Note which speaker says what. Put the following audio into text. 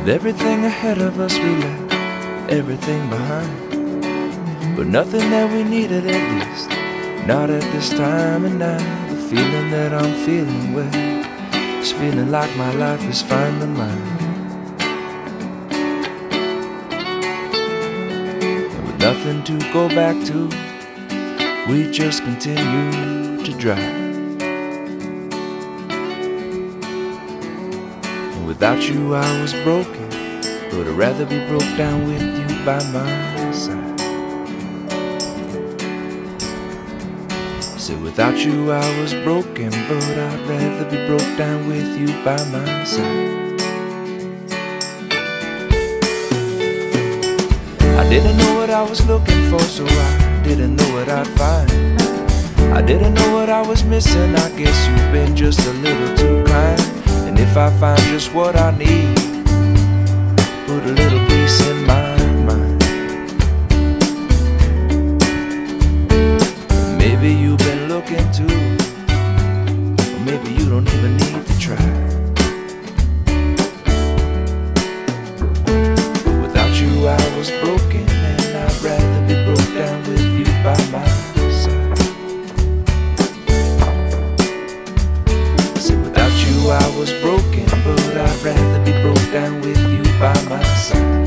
Speaker 1: With everything ahead of us, we left everything behind. But nothing that we needed, at least not at this time. And now the feeling that I'm feeling, well, it's feeling like my life is finally mine. And with nothing to go back to, we just continue to drive. And without you I was broken, but I'd rather be broke down with you by my side. So without you I was broken, but I'd rather be broke down with you by my side. I didn't know what I was looking for, so I didn't know what I'd find. I didn't know what I was missing, I guess you've been just a little too kind. And if I find just what I need, put a little peace in my mind. Maybe you've been looking too, or maybe you don't even need to try. Without you I was broken, and I'd rather be broke down with you by my side. So without you I was broken, but I'd rather be broke down with you by my side.